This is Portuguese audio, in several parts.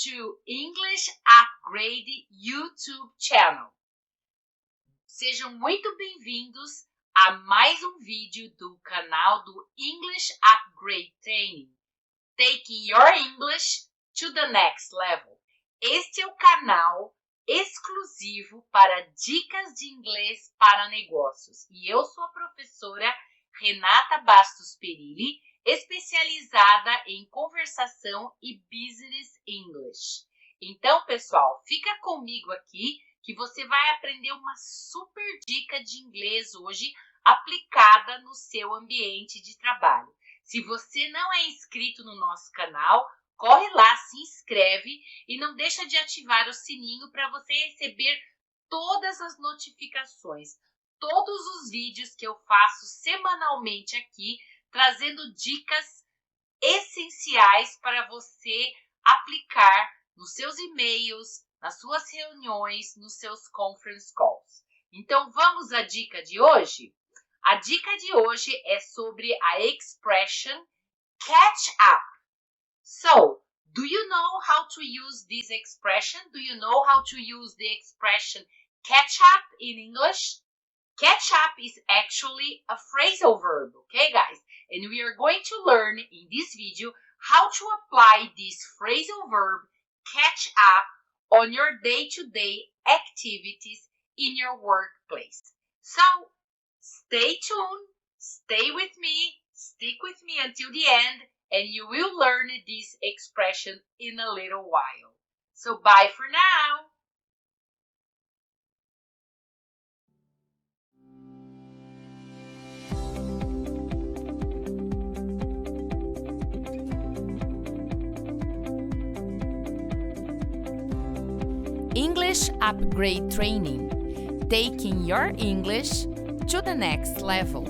to English Upgrade YouTube channel. Sejam muito bem-vindos a mais um vídeo do canal do English Upgrade Training, Taking Your English to the Next Level. Este é o canal exclusivo para dicas de inglês para negócios. E eu sou a professora Renata Bastos Perilli, especializada em conversação e business English. Então, pessoal, fica comigo aqui que você vai aprender uma super dica de inglês hoje aplicada no seu ambiente de trabalho. Se você não é inscrito no nosso canal, corre lá, se inscreve e não deixa de ativar o sininho para você receber todas as notificações, todos os vídeos que eu faço semanalmente aqui, trazendo dicas essenciais para você aplicar nos seus e-mails, nas suas reuniões, nos seus conference calls. Então, vamos à dica de hoje? A dica de hoje é sobre a expression catch up. So, do you know how to use this expression? Do you know how to use the expression catch up in English? Catch up is actually a phrasal verb, okay guys? And we are going to learn in this video how to apply this phrasal verb catch up on your day-to-day activities in your workplace. So, stay tuned, stay with me, stick with me until the end, and you will learn this expression in a little while. So, bye for now! English Upgrade Training, taking your English to the next level.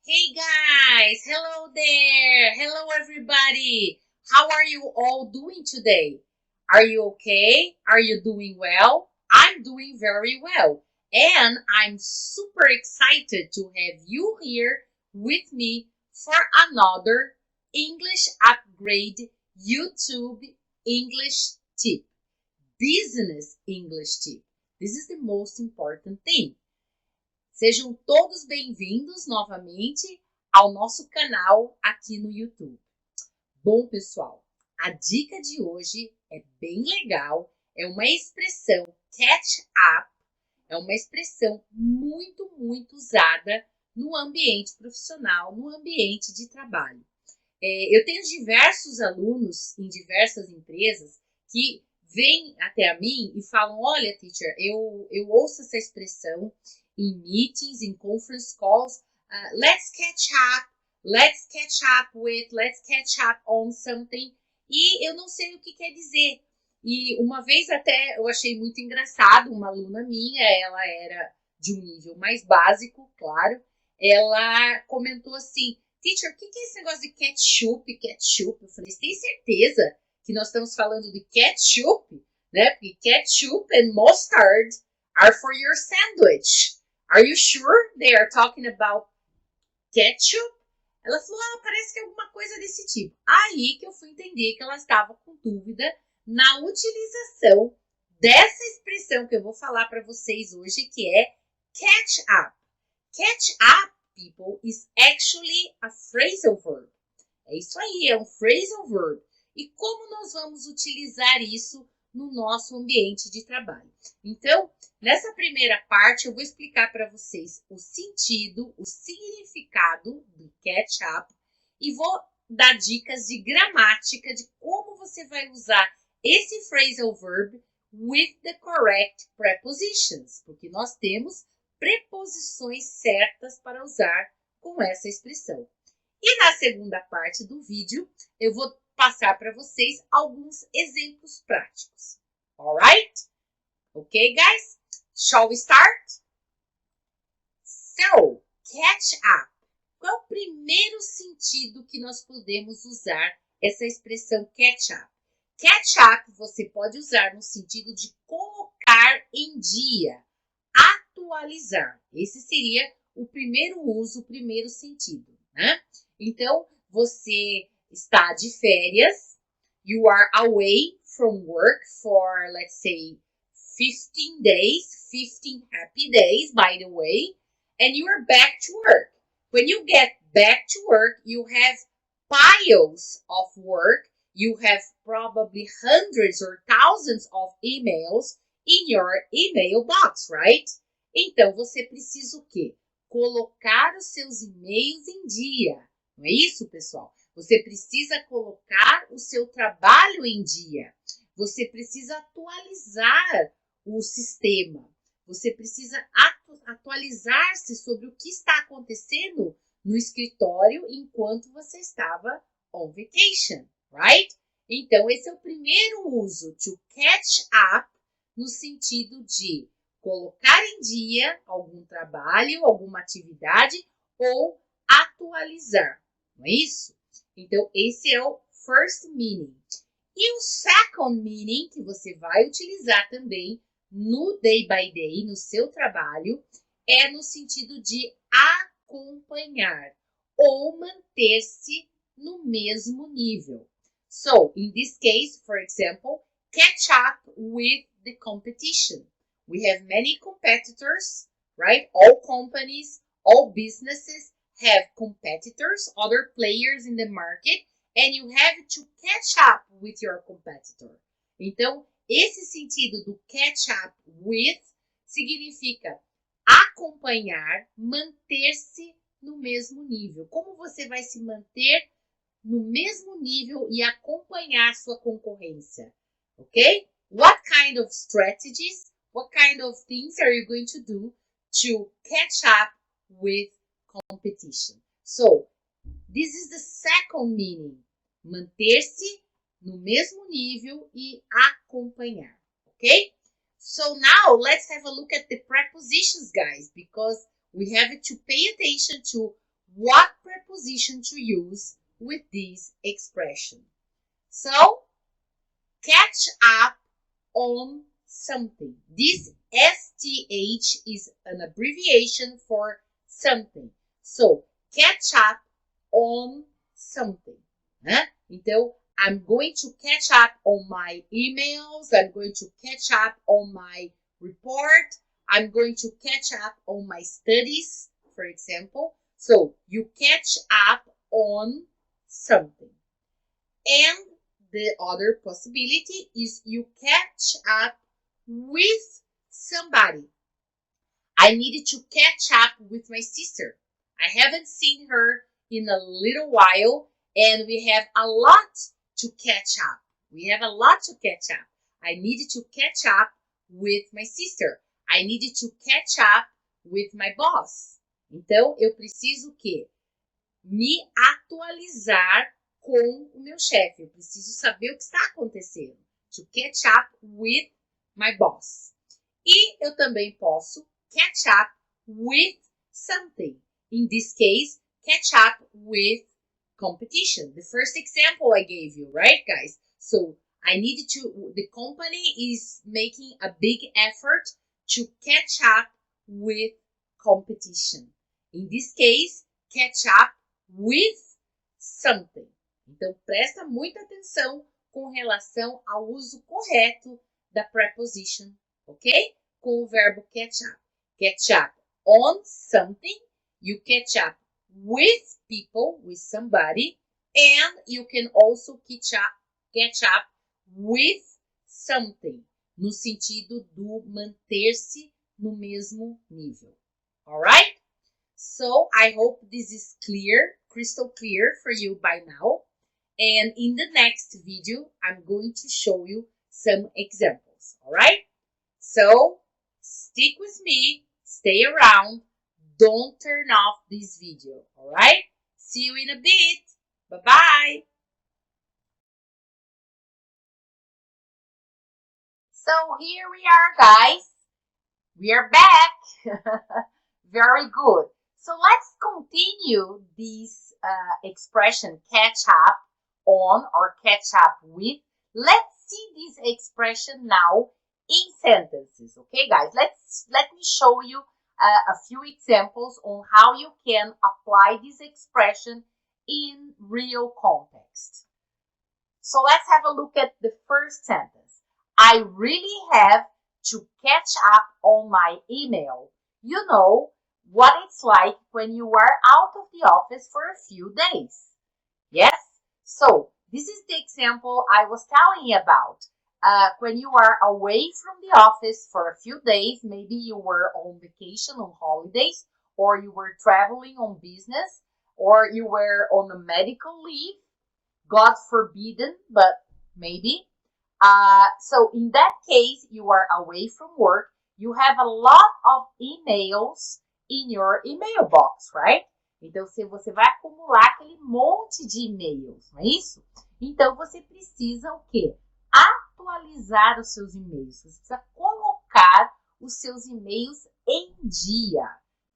Hey guys, hello there, hello everybody. How are you all doing today? Are you okay? Are you doing well? I'm doing very well. And I'm super excited to have you here with me for another English Upgrade YouTube English tip. Business English tip. This is the most important thing. Sejam todos bem-vindos novamente ao nosso canal aqui no YouTube. Bom, pessoal, a dica de hoje é bem legal. É uma expressão catch up. É uma expressão muito usada no ambiente profissional, no ambiente de trabalho. Eu tenho diversos alunos em diversas empresas que vêm até a mim e falam, olha, teacher, eu ouço essa expressão em meetings, em conference calls, let's catch up with, let's catch up on something, e eu não sei o que quer dizer. E uma vez até eu achei muito engraçado, uma aluna minha, ela era de um nível mais básico, claro, ela comentou assim, teacher, o que é esse negócio de ketchup? Eu falei, você tem certeza que nós estamos falando de ketchup? Né? Porque ketchup and mustard are for your sandwich. Are you sure they are talking about ketchup? Ela falou, parece que é alguma coisa desse tipo. Aí que eu fui entender que ela estava com dúvida na utilização dessa expressão que eu vou falar para vocês hoje, que é catch up. Catch up, people, is actually a phrasal verb. É isso aí, é um phrasal verb. E como nós vamos utilizar isso no nosso ambiente de trabalho? Então, nessa primeira parte, eu vou explicar para vocês o sentido, o significado do catch up e vou dar dicas de gramática de como você vai usar esse phrasal verb with the correct prepositions, porque nós temos preposições certas para usar com essa expressão. E na segunda parte do vídeo, eu vou passar para vocês alguns exemplos práticos. Alright? Okay, guys? Shall we start? So, catch up. Qual é o primeiro sentido que nós podemos usar essa expressão catch up? Catch up você pode usar no sentido de colocar em dia, atualizar. Esse seria o primeiro uso, o primeiro sentido, né? Então, você está de férias, you are away from work for, let's say, 15 days, 15 happy days, by the way, and you are back to work. When you get back to work, you have piles of work. You have probably hundreds or thousands of emails in your email box, right? Então, você precisa o quê? Colocar os seus e-mails em dia. Não é isso, pessoal? Você precisa colocar o seu trabalho em dia. Você precisa atualizar o sistema. Você precisa atualizar-se sobre o que está acontecendo no escritório enquanto você estava on vacation, right? Então, esse é o primeiro uso, to catch up, no sentido de colocar em dia algum trabalho, alguma atividade ou atualizar, não é isso? Então, esse é o first meaning. E o second meaning, que você vai utilizar também no day by day, no seu trabalho, é no sentido de acompanhar ou manter-se no mesmo nível. So, in this case, for example, catch up with the competition. We have many competitors, right? All companies, all businesses have competitors, other players in the market, and you have to catch up with your competitor. Então, esse sentido do catch up with significa acompanhar, manter-se no mesmo nível. Como você vai se manter no mesmo nível e acompanhar sua concorrência? Ok? What kind of strategies, what kind of things are you going to do to catch up with competition? So, this is the second meaning. Manter-se no mesmo nível e acompanhar. Ok? So now, let's have a look at the prepositions, guys, because we have to pay attention to what preposition to use with this expression. So, catch up on something. This STH is an abbreviation for something. So, catch up on something. Né? Então, I'm going to catch up on my emails. I'm going to catch up on my report. I'm going to catch up on my studies, for example. So, you catch up on something. And the other possibility is you catch up with somebody. I needed to catch up with my sister. I haven't seen her in a little while, and we have a lot to catch up. We have a lot to catch up. I needed to catch up with my sister. I needed to catch up with my boss. Então, eu preciso o quê? Me atualizar com o meu chefe. Eu preciso saber o que está acontecendo. To catch up with my boss. E eu também posso catch up with something. In this case, catch up with competition. The first example I gave you, right, guys? So I needed to, the company is making a big effort to catch up with competition. In this case, catch up with something. Então, presta muita atenção com relação ao uso correto da preposition, ok? Com o verbo catch up. Catch up on something, you catch up with people, with somebody, and you can also catch up with something, no sentido do manter-se no mesmo nível. Alright? So, I hope this is clear, crystal clear for you by now. And in the next video, I'm going to show you some examples. Alright? So, stick with me, stay around, don't turn off this video. Alright? See you in a bit. Bye-bye. So, here we are, guys. We are back. Very good. So let's continue this expression catch up on or catch up with. Let's see this expression now in sentences. Okay, guys? Let me show you a few examples on how you can apply this expression in real context. So let's have a look at the first sentence. I really have to catch up on my email. You know what it's like when you are out of the office for a few days. Yes? So this is the example I was telling you about. When you are away from the office for a few days, maybe you were on vacation, on holidays, or you were traveling on business, or you were on a medical leave, God forbidden, but maybe. So in that case, you are away from work, you have a lot of emails in your email box, right? Então, se você vai acumular aquele monte de e-mails, não é isso? Então, você precisa o quê? Atualizar os seus e-mails. Você precisa colocar os seus e-mails em dia.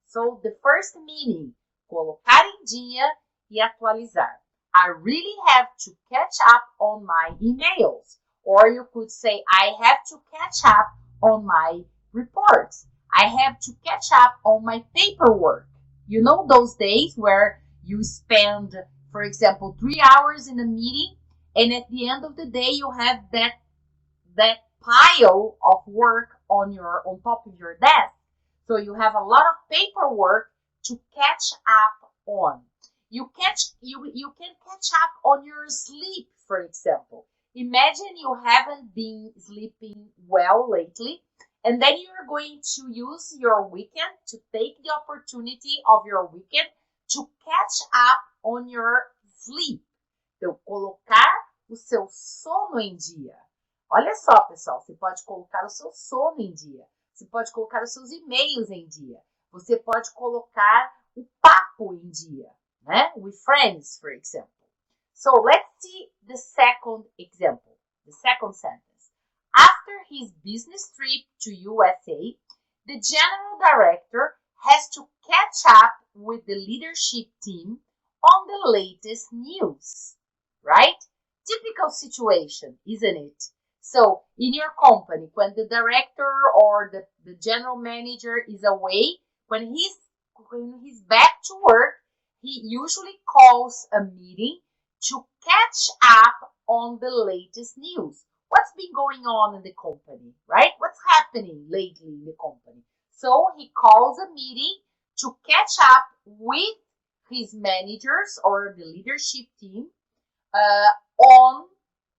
So, the first meaning, colocar em dia e atualizar. I really have to catch up on my emails. Or you could say, I have to catch up on my reports. I have to catch up on my paperwork. You know those days where you spend, for example, 3 hours in a meeting, and at the end of the day, you have that pile of work on top of your desk. So you have a lot of paperwork to catch up on. You can catch up on your sleep, for example. Imagine you haven't been sleeping well lately, and then you're going to use your weekend to take the opportunity of your weekend to catch up on your sleep. Então, colocar o seu sono em dia. Olha só, pessoal, você pode colocar o seu sono em dia. Você pode colocar os seus e-mails em dia. Você pode colocar o papo em dia, né? With friends, for example. So let's see the second example, the second sentence. After his business trip to USA, the general director has to catch up with the leadership team on the latest news, right? Typical situation, isn't it? So in your company, when the director or the general manager is away, when he's back to work, he usually calls a meeting to catch up on the latest news. What's been going on in the company, right? What's happening lately in the company? So he calls a meeting to catch up with his managers or the leadership team on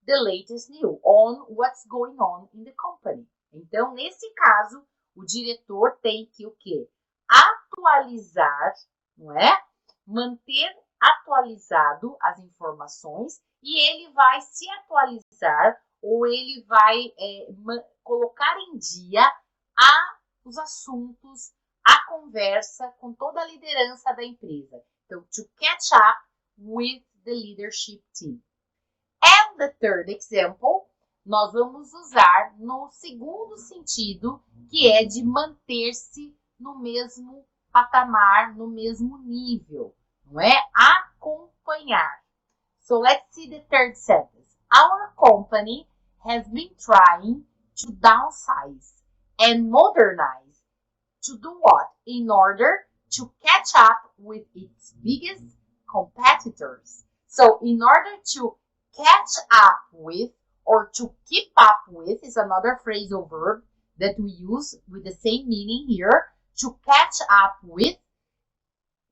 the latest news, on what's going on in the company. Então, nesse caso, o diretor tem que o quê? Atualizar, não é? Manter atualizado as informações e ele vai se atualizar ou ele vai colocar em dia os assuntos, a conversa com toda a liderança da empresa. Então, to catch up with the leadership team. And the third example, nós vamos usar no segundo sentido, que é de manter-se no mesmo patamar, no mesmo nível, não é? Acompanhar. So let's see the third sentence. Our company has been trying to downsize and modernize. To do what? In order to catch up with its biggest competitors. So in order to catch up with or to keep up with is another phrasal verb that we use with the same meaning here. To catch up with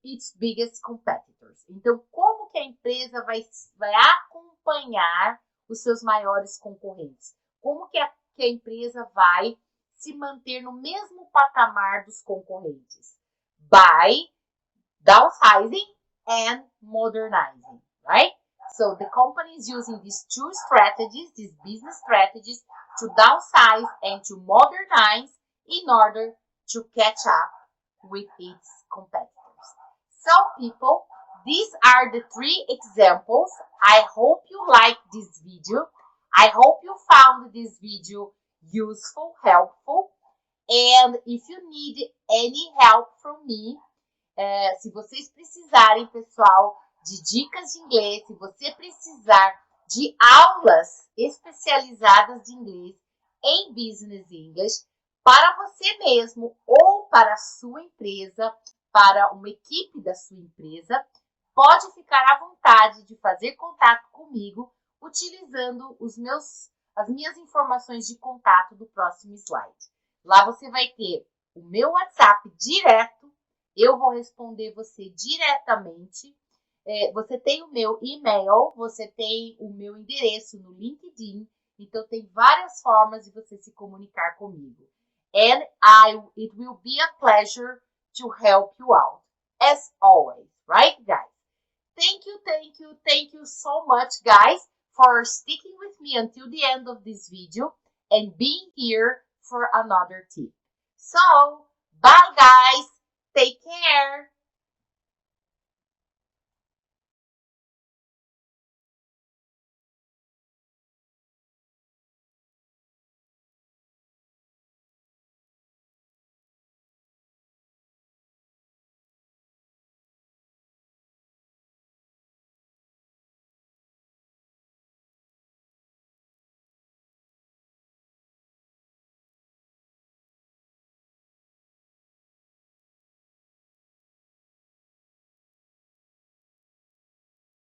its biggest competitors. Então, como que a empresa vai acompanhar os seus maiores concorrentes? Como que a empresa vai se manter no mesmo patamar dos concorrentes? By downsizing and modernizing, right? So the company is using these two strategies, these business strategies, to downsize and to modernize in order to catch up with its competitors. So people, these are the 3 examples. I hope you liked this video. I hope you found this video useful, helpful. And if you need any help from me, se vocês precisarem, pessoal, de dicas de inglês, se você precisar de aulas especializadas de inglês em Business English, para você mesmo ou para a sua empresa, para uma equipe da sua empresa, pode ficar à vontade de fazer contato comigo utilizando as minhas informações de contato do próximo slide. Lá você vai ter o meu WhatsApp direto, eu vou responder você diretamente. Você tem o meu e-mail, você tem o meu endereço no LinkedIn, então tem várias formas de você se comunicar comigo. And it will be a pleasure to help you out, as always, right, guys? Thank you so much, guys, for sticking with me until the end of this video and being here for another tip. So, bye, guys. Take care.